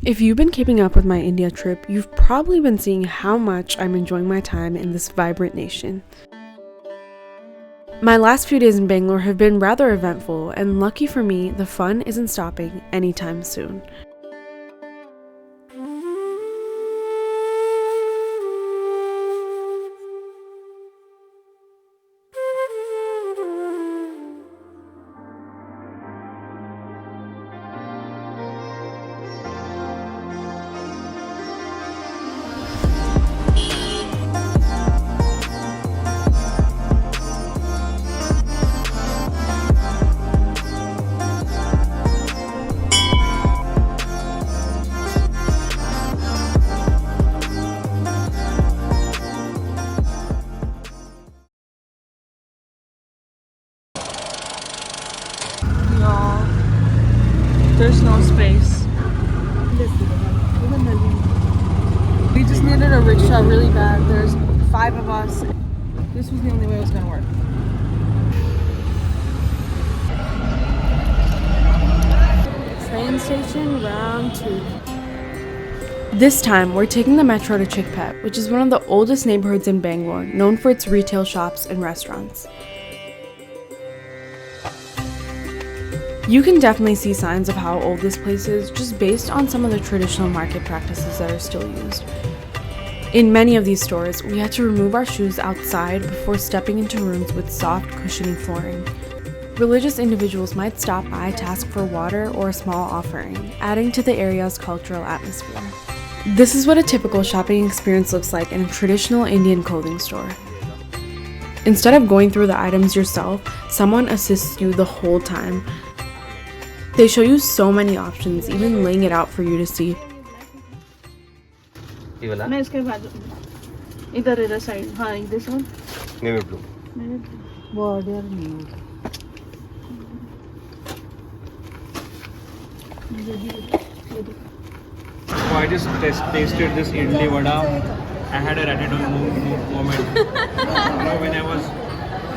If you've been keeping up with my India trip, you've probably been seeing how much I'm enjoying my time in this vibrant nation. My last few days in Bangalore have been rather eventful, and lucky for me, the fun isn't stopping anytime soon. There's no space. We just needed a rickshaw really bad. There's 5 of us. This was the only way it was gonna work. Train station, round 2. This time, we're taking the metro to Chickpet, which is one of the oldest neighborhoods in Bangalore, known for its retail shops and restaurants. You can definitely see signs of how old this place is just based on some of the traditional market practices that are still used. In many of these stores, we had to remove our shoes outside before stepping into rooms with soft, cushioning flooring. Religious individuals might stop by to ask for water or a small offering, adding to the area's cultural atmosphere. This is what a typical shopping experience looks like in a traditional Indian clothing store. Instead of going through the items yourself, someone assists you the whole time. They show you so many options, even laying it out for you to see. मैं इसके बाद इधर इधर side हाँ this one navy blue border new so I just tasted this idli vada. I had a ratatouille moment. When I was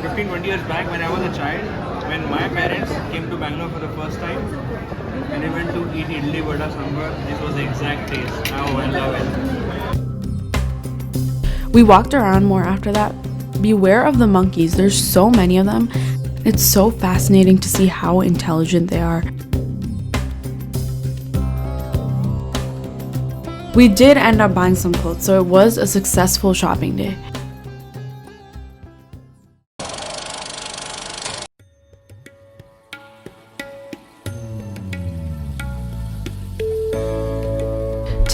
15-20 years back, when I was a child, when my parents came to Bangalore for the first time and they went to eat idli vada somewhere, this was the exact taste. Oh, I love it. We walked around more after that. Beware of the monkeys, there's so many of them. It's so fascinating to see how intelligent they are. We did end up buying some clothes, so it was a successful shopping day.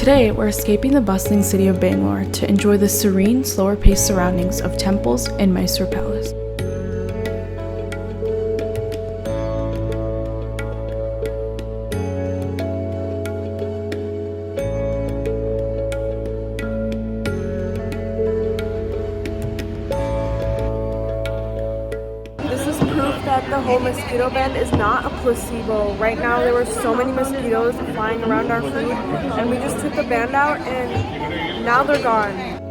Today, we're escaping the bustling city of Bangalore to enjoy the serene, slower-paced surroundings of temples and Mysore Palace. This is proof that the whole mosquito ban is not a placebo. Right now there were so many mosquitoes flying around our food and we just took the band out and now they're gone.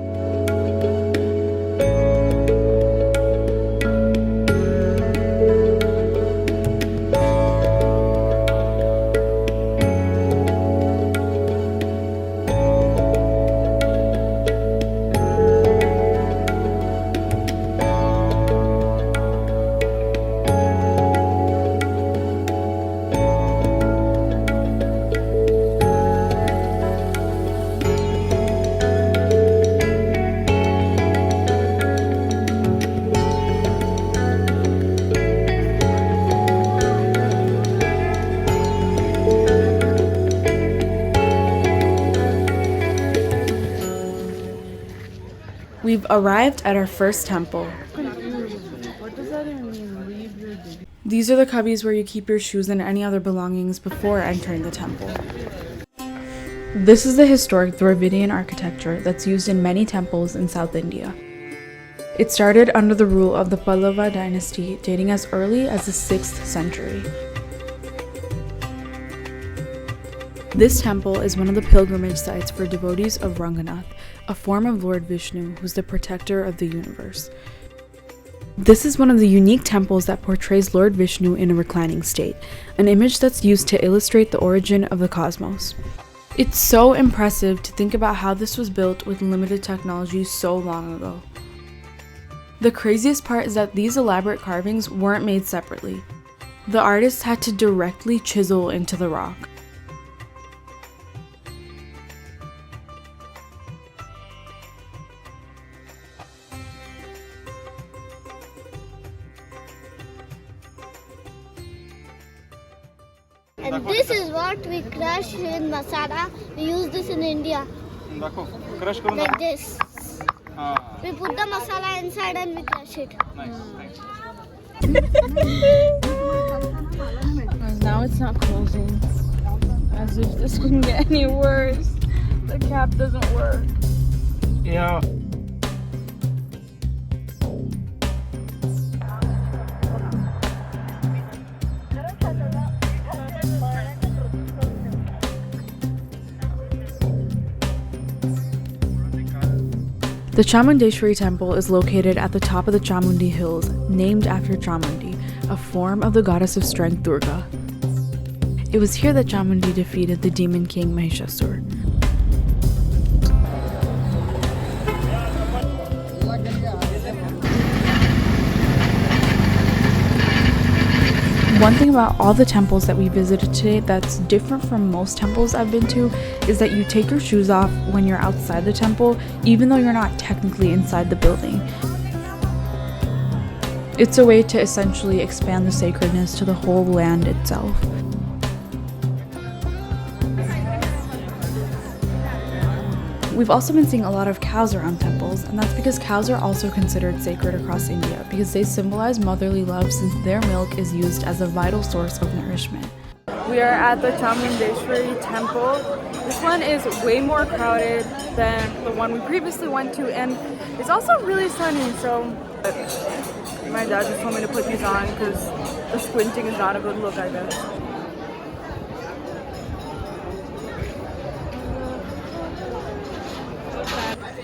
We've arrived at our first temple. What does that even mean? Leave your dignity. These are the cubbies where you keep your shoes and any other belongings before entering the temple. This is the historic Dravidian architecture that's used in many temples in South India. It started under the rule of the Pallava dynasty, dating as early as the 6th century. This temple is one of the pilgrimage sites for devotees of Ranganath, a form of Lord Vishnu who's the protector of the universe. This is one of the unique temples that portrays Lord Vishnu in a reclining state, an image that's used to illustrate the origin of the cosmos. It's so impressive to think about how this was built with limited technology so long ago. The craziest part is that these elaborate carvings weren't made separately. The artists had to directly chisel into the rock. And this is what we crush in masala. We use this in India. Like this. We put the masala inside and we crush it. Nice. Now it's not closing. As if this couldn't get any worse. The cap doesn't work. Yeah. The Chamundeshwari Temple is located at the top of the Chamundi Hills, named after Chamundi, a form of the goddess of strength Durga. It was here that Chamundi defeated the demon king Mahishasur. One thing about all the temples that we visited today that's different from most temples I've been to is that you take your shoes off when you're outside the temple, even though you're not technically inside the building. It's a way to essentially expand the sacredness to the whole land itself. We've also been seeing a lot of cows around temples, and that's because cows are also considered sacred across India because they symbolize motherly love since their milk is used as a vital source of nourishment. We are at the Chamundeshwari Temple. This one is way more crowded than the one we previously went to, and it's also really sunny, so my dad just told me to put these on because the squinting is not a good look, I guess.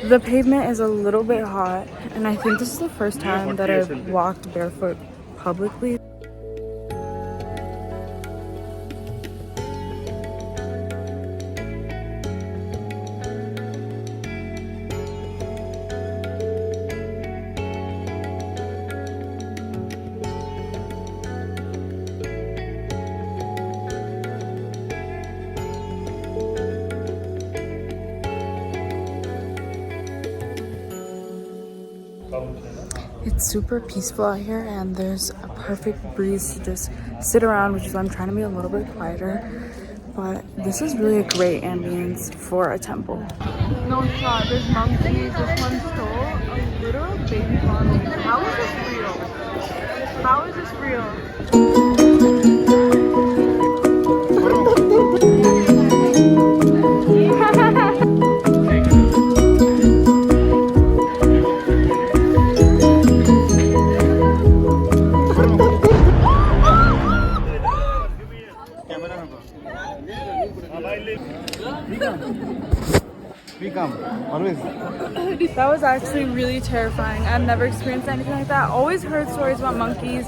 The pavement is a little bit hot, and I think this is the first time that I've walked barefoot publicly. It's super peaceful out here, and there's a perfect breeze to just sit around, which is why I'm trying to be a little bit quieter. But this is really a great ambience for a temple. No shot, there's monkeys. This one stole a literal baby monkey. How is this real? How is this real? We come, always. That was actually really terrifying. I've never experienced anything like that. Always heard stories about monkeys,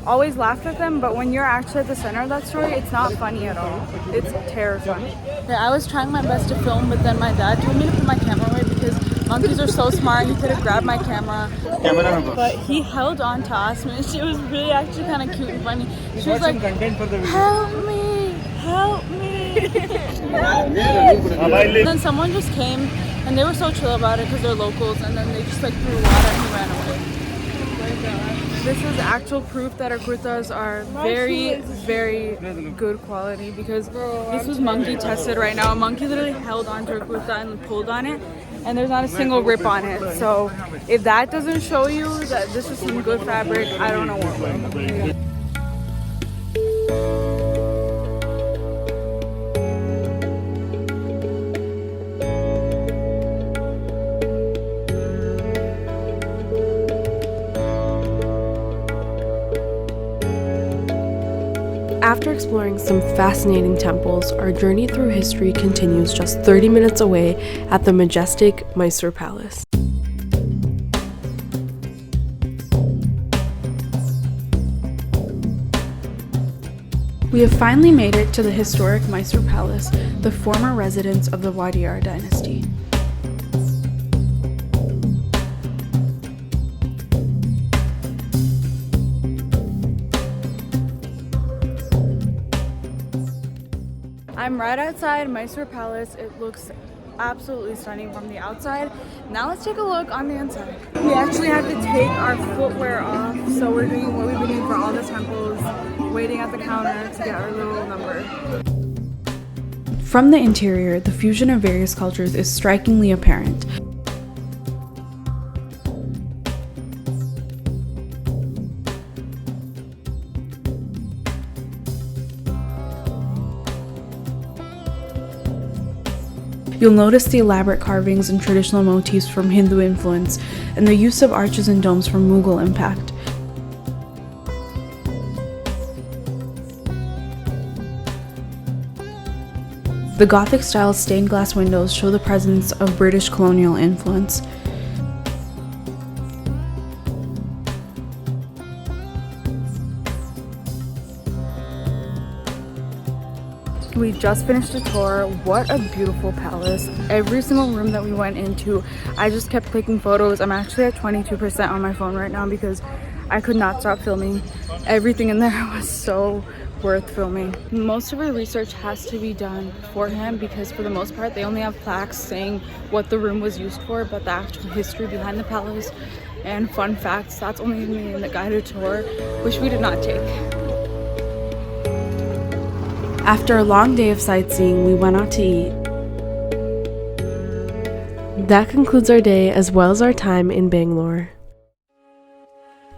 always laughed at them, but when you're actually at the center of that story, it's not funny at all. It's terrifying. Yeah, I was trying my best to film, but then my dad told me to put my camera away because monkeys are so smart. He could have grabbed my camera. But he held on to us, and it was really actually kind of cute and funny. She was like, help me, help me. And then someone just came, and they were so chill about it because they're locals, and then they just like threw water and he ran away. This is actual proof that our kurtas are very, very good quality because this was monkey tested right now. A monkey literally held onto a kurta and pulled on it, and there's not a single rip on it. So if that doesn't show you that this is some good fabric, I don't know what will. After exploring some fascinating temples, our journey through history continues just 30 minutes away at the majestic Mysore Palace. We have finally made it to the historic Mysore Palace, the former residence of the Wadiyar dynasty. I'm right outside Mysore Palace. It looks absolutely stunning from the outside. Now let's take a look on the inside. We actually had to take our footwear off, so we're doing what we've been doing for all the temples, waiting at the counter to get our little number. From the interior, the fusion of various cultures is strikingly apparent. You'll notice the elaborate carvings and traditional motifs from Hindu influence, and the use of arches and domes from Mughal impact. The Gothic-style stained glass windows show the presence of British colonial influence. We just finished a tour. What a beautiful palace. Every single room that we went into, I just kept clicking photos. I'm actually at 22% on my phone right now because I could not stop filming. Everything in there was so worth filming. Most of our research has to be done beforehand because for the most part they only have plaques saying what the room was used for, but the actual history behind the palace and fun facts, that's only going to be in the guided tour, which we did not take. After a long day of sightseeing, we went out to eat. That concludes our day as well as our time in Bangalore.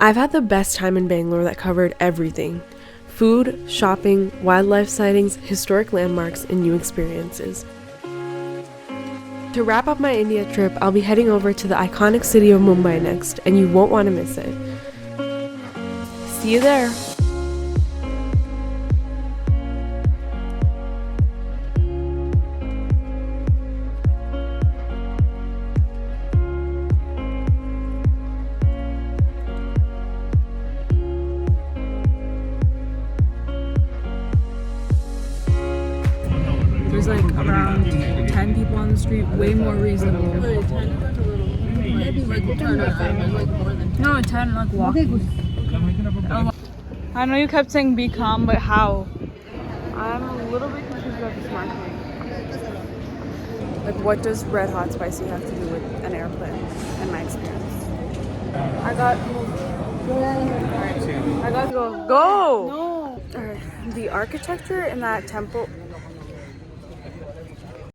I've had the best time in Bangalore that covered everything: food, shopping, wildlife sightings, historic landmarks, and new experiences. To wrap up my India trip, I'll be heading over to the iconic city of Mumbai next, and you won't want to miss it. See you there! There's like around 10 people on the street, way more reasonable. Maybe like we'll turn up like more than 10. No, 10 like walking. I know you kept saying be calm, but how? I'm a little bit confused about this market. Like, what does red hot spicy have to do with an airplane in my experience? I got go. No. Alright. The architecture in that temple